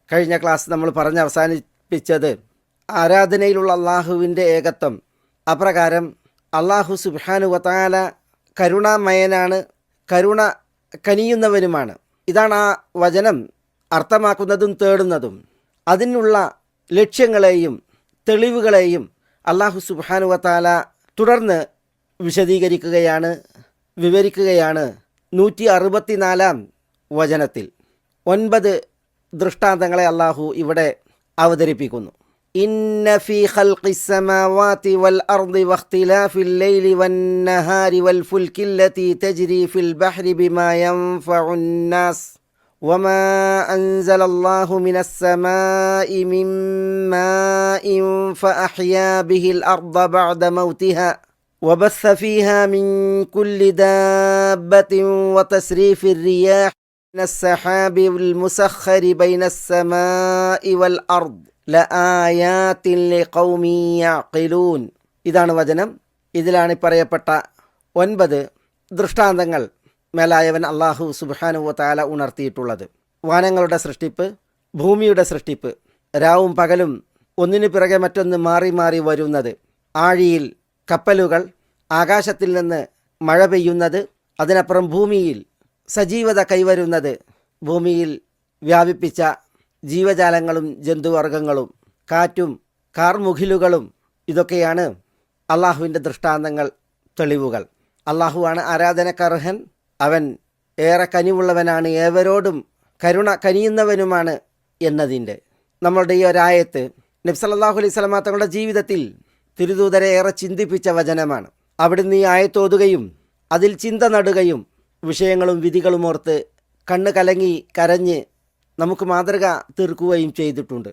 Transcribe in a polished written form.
കഴിഞ്ഞ ക്ലാസ് നമ്മൾ പറഞ്ഞ് അവസാനിപ്പിച്ചത് ആരാധനയിലുള്ള അള്ളാഹുവിൻ്റെ ഏകത്വം. അപ്രകാരം അള്ളാഹു സുബ്ഹാനഹു വ തആല കരുണാമയനാണ്, കരുണ കനിയുന്നവനുമാണ്. ഇതാണ് ആ വചനം അർത്ഥമാക്കുന്നതും തേടുന്നതും. അതിനുള്ള ലക്ഷ്യങ്ങളെയും തെളിവുകളെയും അള്ളാഹു സുബ്ഹാനഹു വ തആല തുടർന്ന് വിശദീകരിക്കുകയാണ്, വിവരിക്കുകയാണ് 164-ാം വചനത്തിൽ. 9 ദൃഷ്ടാന്തങ്ങളെ അള്ളാഹു ഇവിടെ അവതരിപ്പിക്കുന്നു. ഇന്ന ഫീ ഖൽഖിസ് സമാവാതി വൽ അർദി വഖ്തിലാഫിൽ ലൈലി വന്നഹാരി വൽ ഫുൽകില്ലതി തജ്രി ഫിൽ ബഹ്രി ബിമാ യൻഫഉൻ നാസ് വമാ അൻസലല്ലാഹു മിനസ് സമാഇ മിൻ മാഇൻ ഫഅഹ്യാ ബിഹിൽ അർദ ബഅദ മൗതിഹാ وبث فيها من كل دابة وتصريف الرياح من السحاب المسخر بين السماء والأرض لآيات لقوم يعقلون. ഇതാണ് വചനം. ഇതിലാണ് പറയപ്പെട്ട 9 ദൃഷ്ടാന്തങ്ങൾ മേലായവൻ അള്ളാഹു സുബ്ഹാനഹു വ തആല ഉണർത്തിയിട്ടുള്ളത്. വാനങ്ങളുടെ സൃഷ്ടിപ്പ്, ഭൂമിയുടെ സൃഷ്ടിപ്പ്, രാവും പകലും ഒന്നിനു പിറകെ മറ്റൊന്ന് മാറി മാറി വരുന്നത്, ആഴിയിൽ കപ്പലുകൾ, ആകാശത്തിൽ നിന്ന് മഴ പെയ്യുന്നത്, അതിനപ്പുറം ഭൂമിയിൽ സജീവത കൈവരുന്നത്, ഭൂമിയിൽ വ്യാപിപ്പിച്ച ജീവജാലങ്ങളും ജന്തുവർഗങ്ങളും കാറ്റും കാർമുകിലുകളും, ഇതൊക്കെയാണ് അള്ളാഹുവിൻ്റെ ദൃഷ്ടാന്തങ്ങൾ, തെളിവുകൾ. അള്ളാഹുവാണ് ആരാധനക്കർഹൻ. അവൻ ഏറെ കനിവുള്ളവനാണ്, ഏവരോടും കരുണ കനിയുന്നവനുമാണ് എന്നതിൻ്റെ നമ്മളുടെ ഈ ഒരായത്ത് നബി സല്ലല്ലാഹു അലൈഹി വസല്ലമ തങ്ങളുടെ ജീവിതത്തിൽ തിരുദൂതരെ ഏറെ ചിന്തിപ്പിച്ച വചനമാണ്. അവിടുന്ന് ഈ ആയത്തോതുകയും അതിൽ ചിന്ത നടുകയും വിഷയങ്ങളും വിധികളും ഓർത്ത് കണ്ണ് കലങ്ങി കരഞ്ഞ് നമുക്ക് മാതൃക തീർക്കുകയും ചെയ്തിട്ടുണ്ട്.